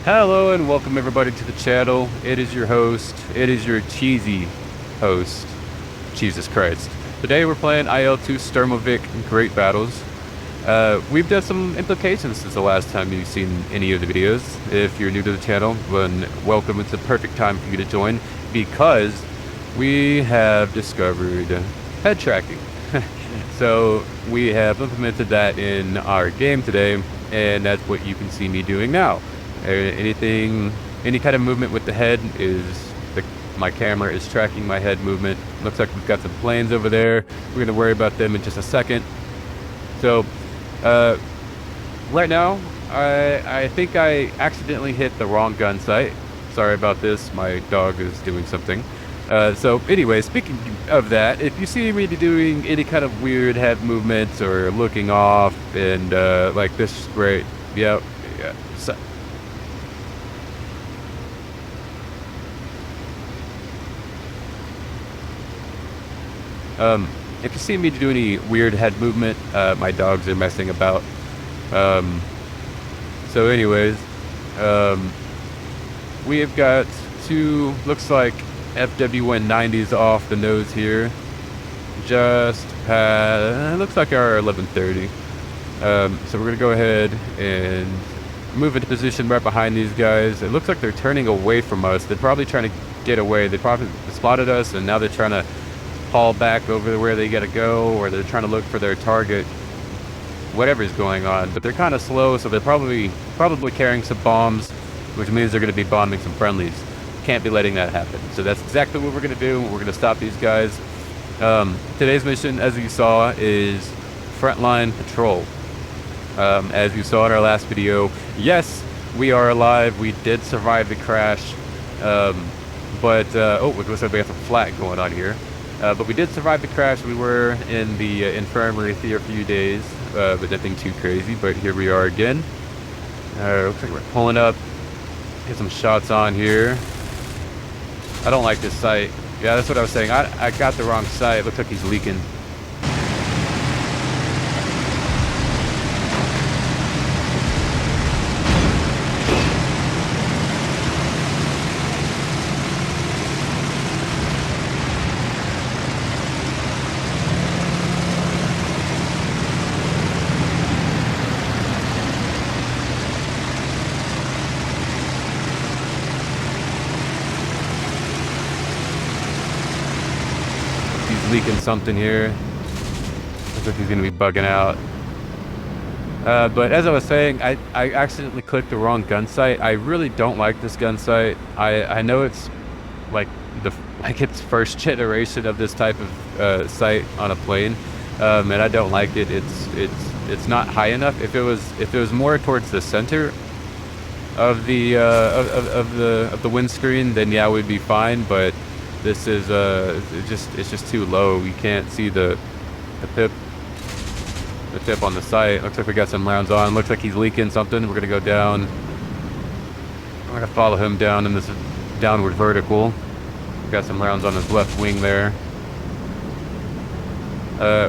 Hello and welcome everybody to the channel. It is your host, it is your cheesy host, Jesus Christ. Today we're playing IL2 Sturmovik Great Battles. We've done some implications since the last time you've seen any of the videos. If you're new to the channel, then welcome. It's the perfect time for you to join because we have discovered head tracking. So we have implemented that in our game today, and that's what you can see me doing now. Any kind of movement with the head my camera is tracking my head movement. Looks like we've got some planes over there. We're going to worry about them in just a second. So, right now, I think I accidentally hit the wrong gun sight. Sorry about this. My dog is doing something. So anyway, speaking of that, if you see me doing any kind of weird head movements or looking off and like this is great. Yeah. So, if you see me do any weird head movement, my dogs are messing about. So anyways, we have got two, looks like FW190s off the nose here. Just past, looks like our 1130. So we're gonna go ahead and move into position right behind these guys. It looks like they're turning away from us. They're probably trying to get away. They probably spotted us and now they're trying to haul back over where they gotta go, or they're trying to look for their target. Whatever's going on, but they're kind of slow, so they're probably carrying some bombs, which means they're going to be bombing some friendlies. Can't be letting that happen. So that's exactly what we're going to do. We're going to stop these guys. Today's mission, as you saw, is Frontline Patrol. As you saw in our last video, yes, we are alive. We did survive the crash, oh, it looks like we have some flak going on here. But we did survive the crash. We were in the infirmary for a few days, but nothing too crazy. But here we are again. Looks like we're pulling up. Get some shots on here. I don't like this sight. Yeah, that's what I was saying. I got the wrong sight. It looks like he's leaking. Leaking something here. Looks like he's gonna be bugging out. But as I was saying, I accidentally clicked the wrong gun sight. I really don't like this gun sight. I know it's like it's first generation of this type of sight on a plane, and I don't like it. It's not high enough. If it was more towards the center of the of the windscreen, then yeah, we'd be fine. But this is it's just too low. You can't see the tip on the sight. Looks like we got some rounds on. Looks like he's leaking something. We're gonna go down. We're gonna follow him down in this downward vertical. We got some rounds on his left wing there.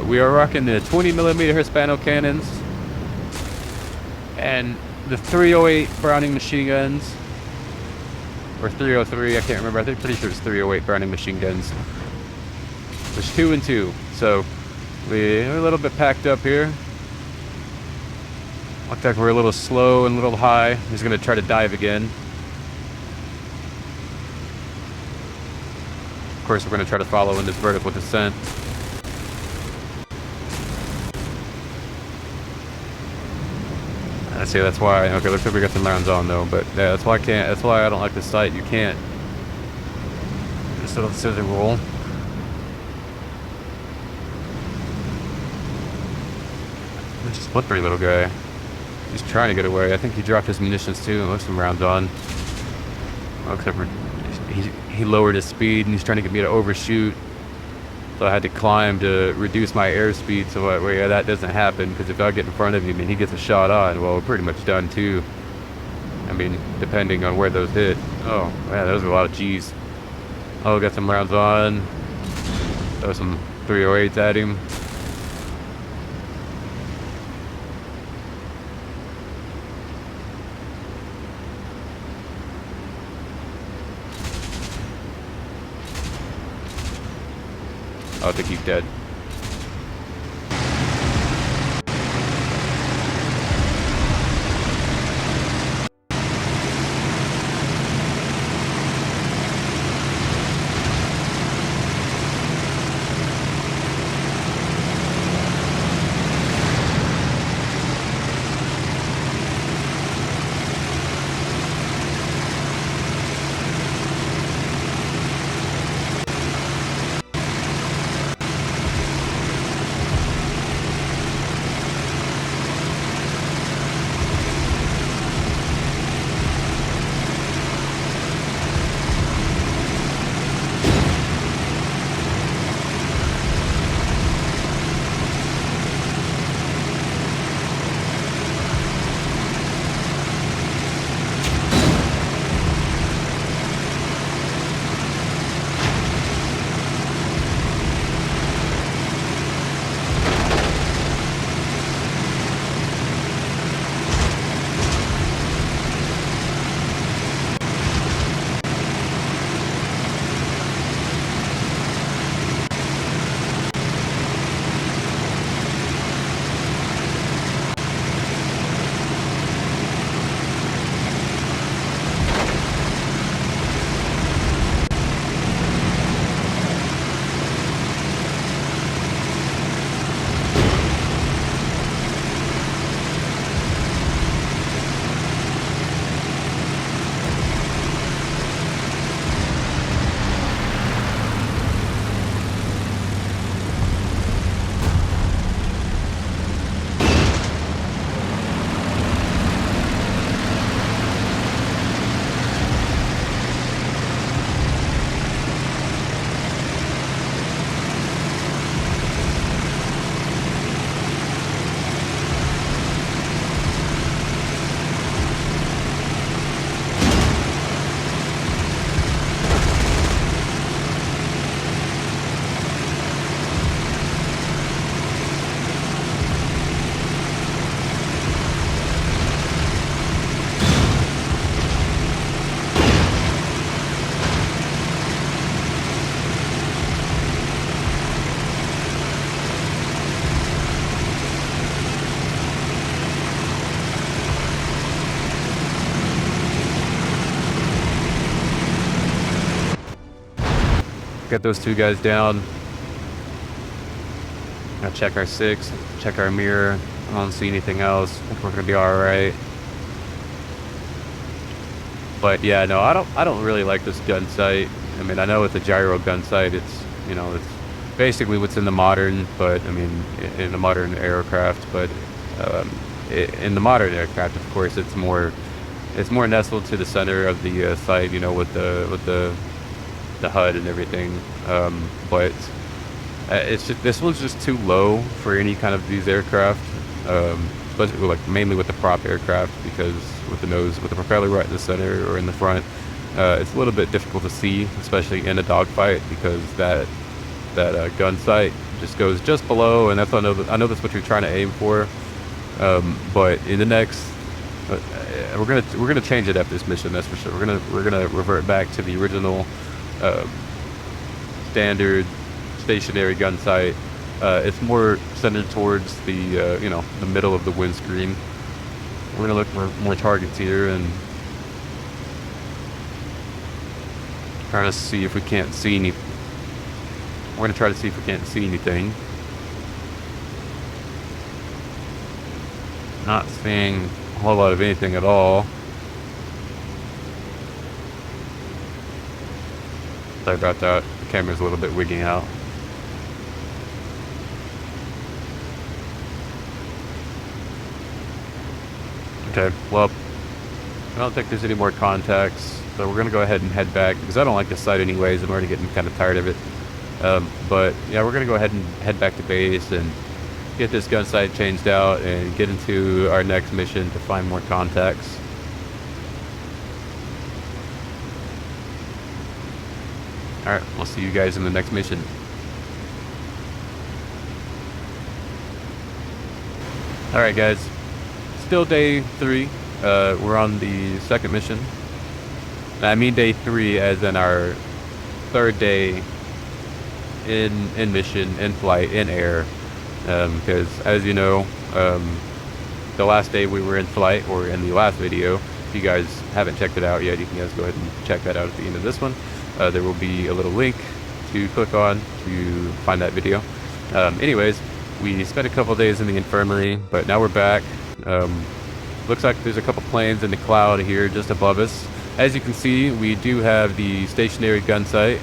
We are rocking the 20mm Hispano cannons and the 308 Browning machine guns. Or 303, I can't remember. I'm pretty sure it's 308 Browning machine guns. There's 2 and 2, so we're a little bit packed up here. Looks like we're a little slow and a little high. He's going to try to dive again. Of course, we're going to try to follow in this vertical descent. I see, that's why. Okay, looks like we got some rounds on though, but yeah, that's why I don't like this sight. You can't just little scissor roll. It's a slippery little guy. He's trying to get away. I think he dropped his munitions too, and looks some rounds on. Looks like he lowered his speed and he's trying to get me to overshoot. So I had to climb to reduce my airspeed so that doesn't happen, because if I get in front of him and he gets a shot on, well, we're pretty much done too. I mean, depending on where those hit. Oh, man, those are a lot of G's. Oh, got some rounds on. Throw some 308s at him. I think he's dead. Get those two guys down. Gonna check our 6, check our mirror. I don't see anything else. I think we're gonna be all right. But yeah, no, I don't really like this gun sight. I mean, I know with the gyro gun sight, it's, you know, it's basically what's in the modern, but I mean, in the modern aircraft. But in the modern aircraft, of course, it's more nestled to the center of the sight, you know, with the HUD and everything. But it's just, this one's just too low for any kind of these aircraft, especially like mainly with the prop aircraft, because with the propeller right in the center or in the front, it's a little bit difficult to see, especially in a dogfight, because that gun sight just goes just below, and I know that's what you're trying to aim for. But in the next, we're gonna change it after this mission, that's for sure. We're gonna revert back to the original standard stationary gun sight. It's more centered towards the you know, the middle of the windscreen. We're gonna look for more targets here and trying to see if we can't see any. We're gonna try to see if we can't see anything. Not seeing a whole lot of anything at all. Sorry about that. The camera's a little bit wigging out. Okay, well, I don't think there's any more contacts, so we're gonna go ahead and head back, because I don't like this site anyways. I'm already getting kind of tired of it. But yeah, we're gonna go ahead and head back to base and get this gun sight changed out and get into our next mission to find more contacts. Alright, we'll see you guys in the next mission. Alright guys, still day 3. We're on the second mission. I mean day 3 as in our third day in mission, in flight, in air. Because as you know, the last day we were in flight, or in the last video, if you guys haven't checked it out yet, you can guys go ahead and check that out at the end of this one. There will be a little link to click on to find that video. Anyways, we spent a couple days in the infirmary, but now we're back. Looks like there's a couple planes in the cloud here just above us. As you can see, we do have the stationary gun sight.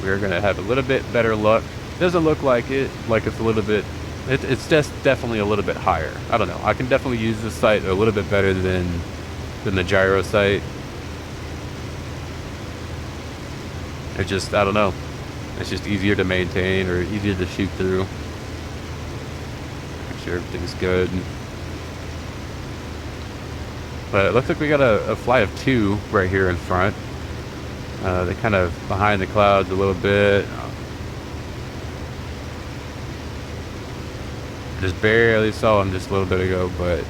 We're going to have a little bit better luck. Doesn't look like it, like it's a little bit, it's just definitely a little bit higher. I don't know. I can definitely use this sight a little bit better than the gyro sight. It's just, I don't know. It's just easier to maintain, or easier to shoot through. Make sure everything's good. But it looks like we got a flight of 2 right here in front. They're kind of behind the clouds a little bit. Just barely saw them just a little bit ago, but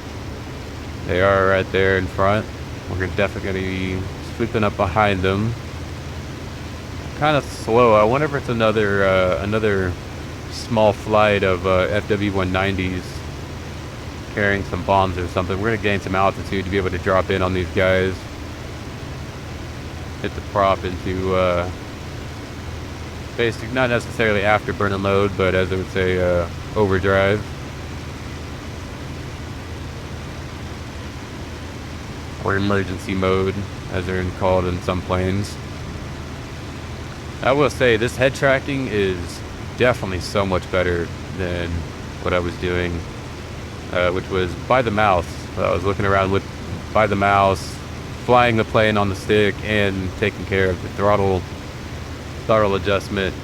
they are right there in front. We're definitely going to be sweeping up behind them. Kind of slow. I wonder if it's another small flight of FW190s carrying some bombs or something. We're going to gain some altitude to be able to drop in on these guys. Hit the prop into basic, not necessarily afterburner mode, but as I would say, overdrive. Or emergency mode, as they're called in some planes. I will say this head tracking is definitely so much better than what I was doing, which was by the mouse. I was looking around with by the mouse, flying the plane on the stick, and taking care of the throttle adjustment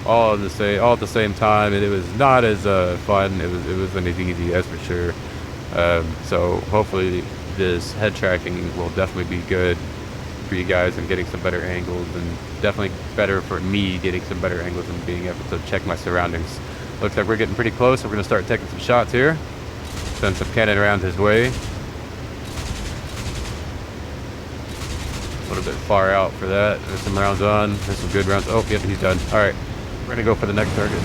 all at the same time, and it was not as fun. It wasn't as easy, that's for sure. So hopefully this head tracking will definitely be good for you guys and getting some better angles, and definitely better for me getting some better angles and being able to check my surroundings. Looks like we're getting pretty close. We're going to start taking some shots here. Send some cannon around his way. A little bit far out for that. There's some rounds on. There's some good rounds. Oh, yep, he's done. All right, we're going to go for the next target.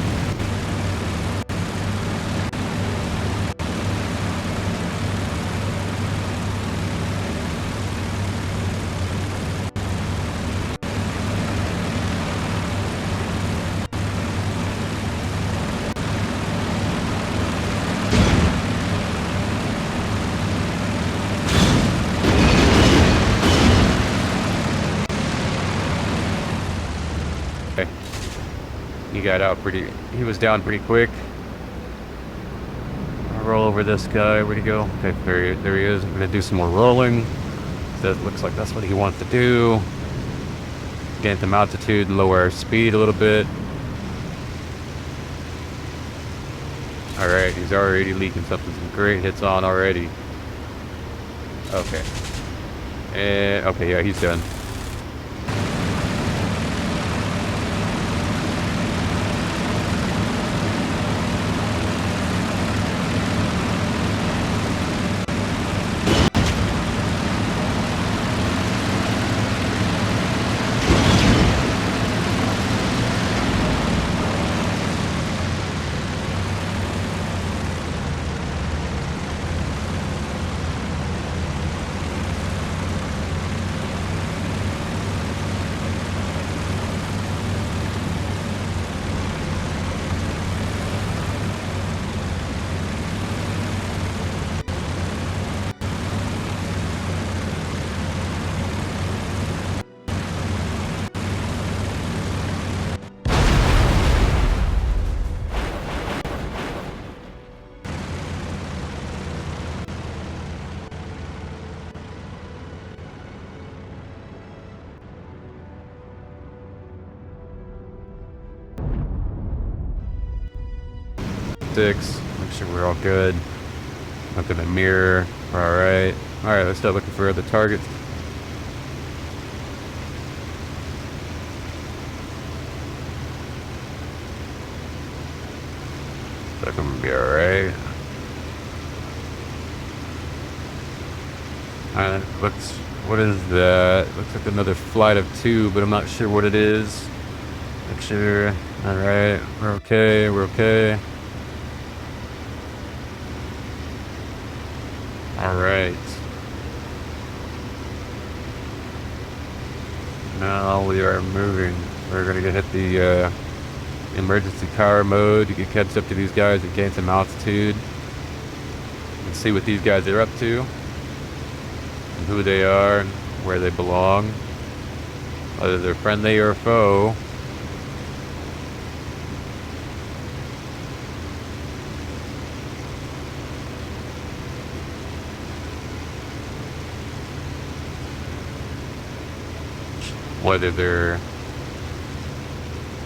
He was down pretty quick. I'll roll over this guy. Where'd he go? Okay, there he is. I'm gonna do some more rolling. That looks like that's what he wants to do. Gain some altitude and lower our speed a little bit. Alright, he's already leaking something. Some great hits on already. Okay. And okay, yeah, he's done. Make sure we're all good. Look at the mirror. Alright. Alright, let's start looking for other targets. That's gonna be alright. Alright, what is that? Looks like another flight of 2, but I'm not sure what it is. Make sure. Alright, we're okay, we're okay. Alright. Now we are moving. We're gonna hit the emergency power mode to get catch up to these guys and gain some altitude. And see what these guys are up to. And who they are and where they belong. Whether they're friendly or foe.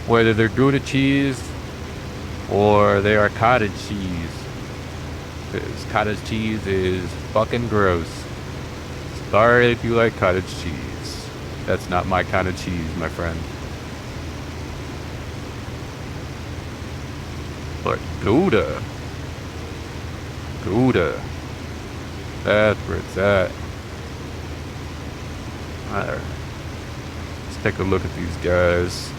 Whether they're Gouda cheese or they are cottage cheese. Because cottage cheese is fucking gross. Sorry if you like cottage cheese. That's not my kind of cheese, my friend. But Gouda. Gouda. That's where it's at. Alright. Let's take a look at these guys.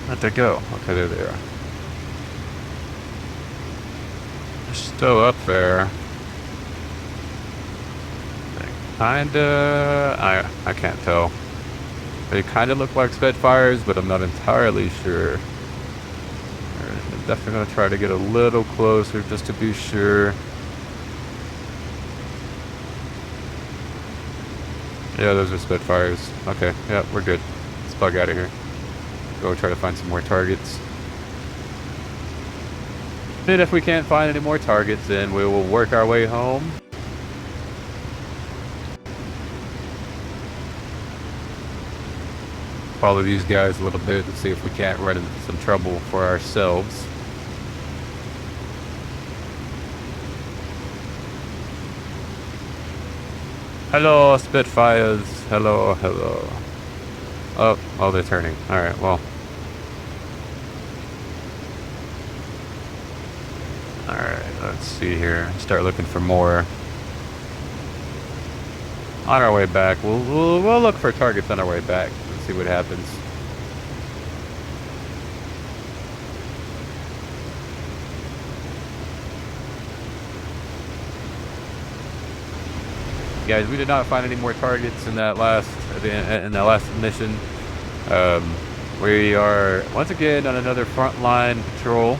Where'd they go? Okay, there they are. They're still up there. I can't tell. They kind of look like Spitfires, but I'm not entirely sure. I'm definitely going to try to get a little closer just to be sure. Yeah, those are Spitfires. Okay, yeah, we're good. Let's bug out of here. Go try to find some more targets. And if we can't find any more targets, then we will work our way home. Follow these guys a little bit and see if we can't run into some trouble for ourselves. Hello, Spitfires. Hello, hello. Oh, they're turning. Alright, well. Alright, let's see here. Start looking for more. On our way back, we'll look for targets on our way back and see what happens. Guys, we did not find any more targets in that last mission. We are once again on another Frontline patrol.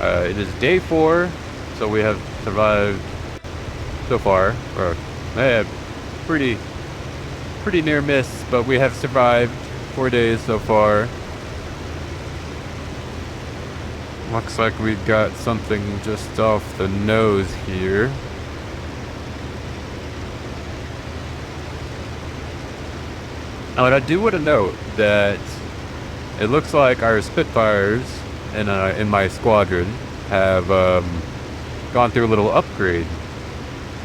It is day 4, so we have survived so far. Or pretty near miss, but we have survived 4 days so far. Looks like we've got something just off the nose here. Now, I do want to note that it looks like our Spitfires in my squadron have gone through a little upgrade.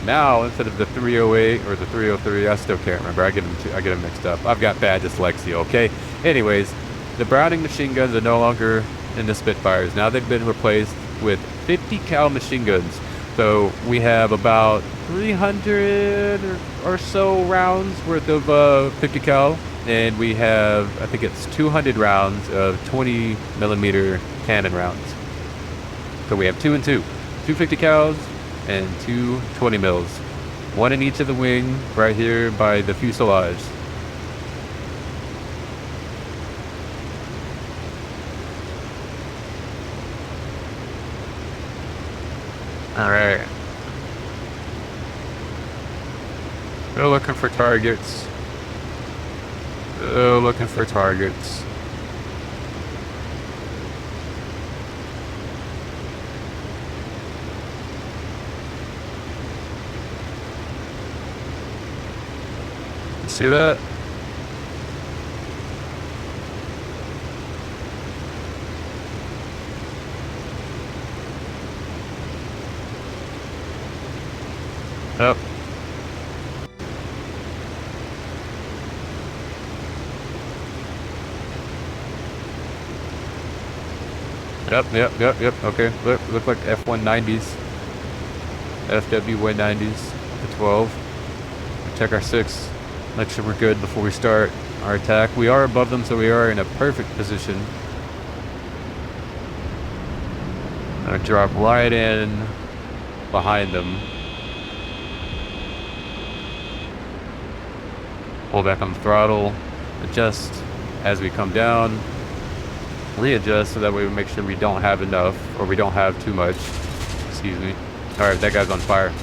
Now, instead of the 308 or the 303, I still can't remember. I get them mixed up. I've got bad dyslexia. Okay. Anyways, the Browning machine guns are no longer in the Spitfires. Now they've been replaced with 50 cal machine guns. So we have about 300 or so rounds worth of 50 cal, and we have, I think it's 200 rounds of 20 millimeter cannon rounds. So we have 2 and 2, 250 cals and 2 20 mils, one in each of the wing right here by the fuselage. All right. Still looking for targets. Still looking for targets. See that? Yep. Yep. Okay, look like F190s, FW190s, the 12. Check our 6. Make sure we're good before we start our attack. We are above them, so we are in a perfect position. I'm gonna drop right in behind them. Pull back on the throttle. Adjust as we come down. Readjust so that way we make sure we don't have enough or we don't have too much. Excuse me. Alright, that guy's on fire.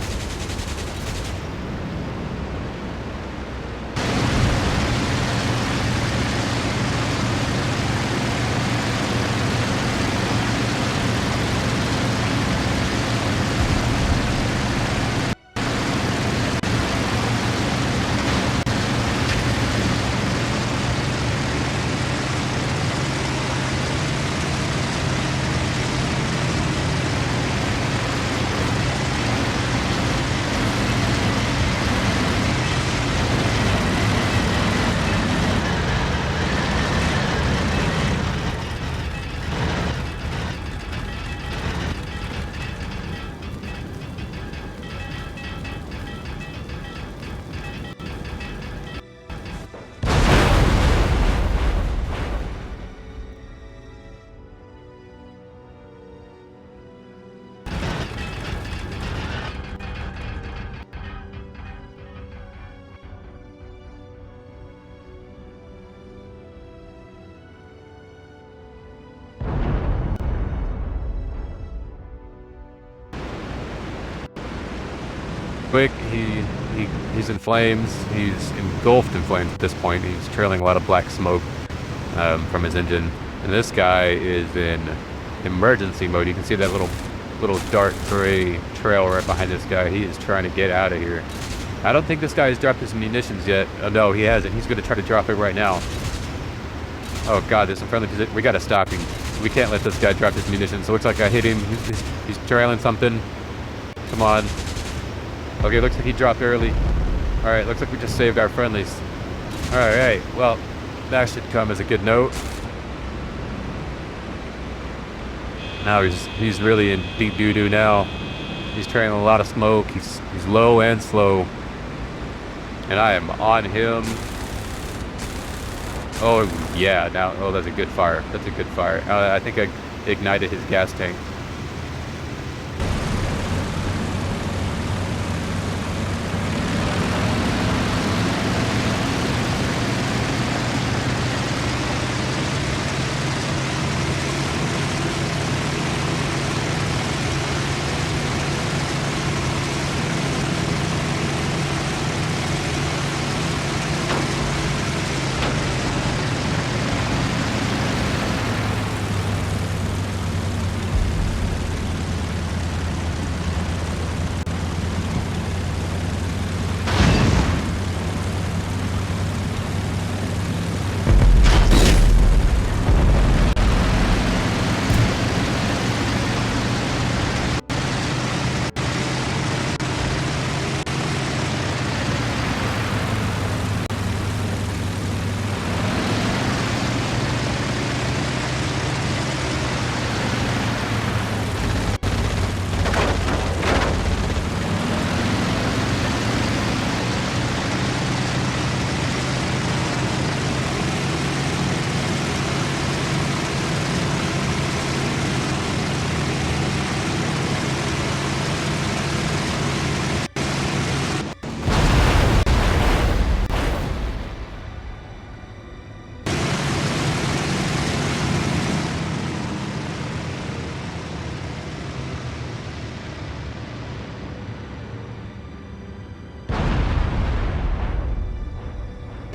Quick, he's in flames. He's engulfed in flames at this point. He's trailing a lot of black smoke from his engine. And this guy is in emergency mode. You can see that little dark gray trail right behind this guy. He is trying to get out of here. I don't think this guy has dropped his munitions yet. Oh, no, he hasn't. He's going to try to drop it right now. Oh god, there's some friendly position. We got to stop him. We can't let this guy drop his munitions. So it looks like I hit him. He's trailing something. Come on. Okay, looks like he dropped early. Alright, looks like we just saved our friendlies. Alright, well, that should come as a good note. Now he's really in deep doo-doo now. He's trailing a lot of smoke. He's low and slow. And I am on him. Oh, yeah, now, oh, that's a good fire. That's a good fire. I think I ignited his gas tank.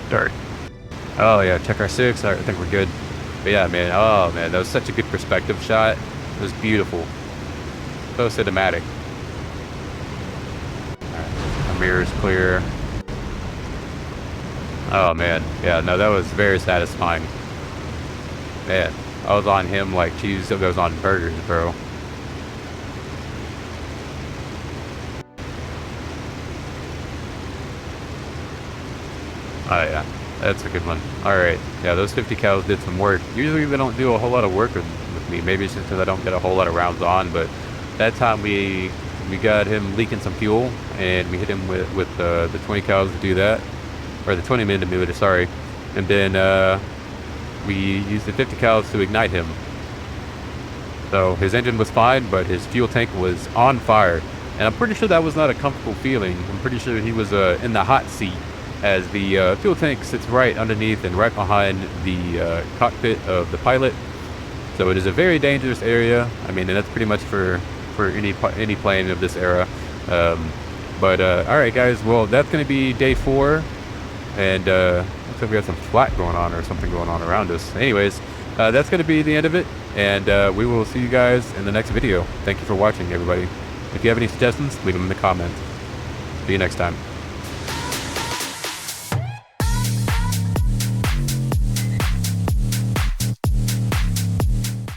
Start. Oh yeah, check our 6. I think we're good. But yeah, man. Oh man, that was such a good perspective shot. It was beautiful. So cinematic. Alright, our mirror's clear. Oh man, yeah, no, that was very satisfying. Man, I was on him like cheese goes on burgers, bro. Oh yeah, that's a good one. Alright, yeah, those 50 cals did some work. Usually they don't do a whole lot of work with with me. Maybe it's just because I don't get a whole lot of rounds on, but that time we got him leaking some fuel, and we hit him with the 20 cals to do that, or the 20 millimeter, sorry, and then we used the 50 cals to ignite him. So his engine was fine, but his fuel tank was on fire, and I'm pretty sure that was not a comfortable feeling. I'm pretty sure he was in the hot seat, as the fuel tank sits right underneath and right behind the cockpit of the pilot. So it is a very dangerous area. I mean, and that's pretty much for any plane of this era. But all right, guys. Well, that's going to be day 4, and looks like we got some flat going on or something going on around us. Anyways, that's going to be the end of it, and we will see you guys in the next video. Thank you for watching, everybody. If you have any suggestions, leave them in the comments. See you next time.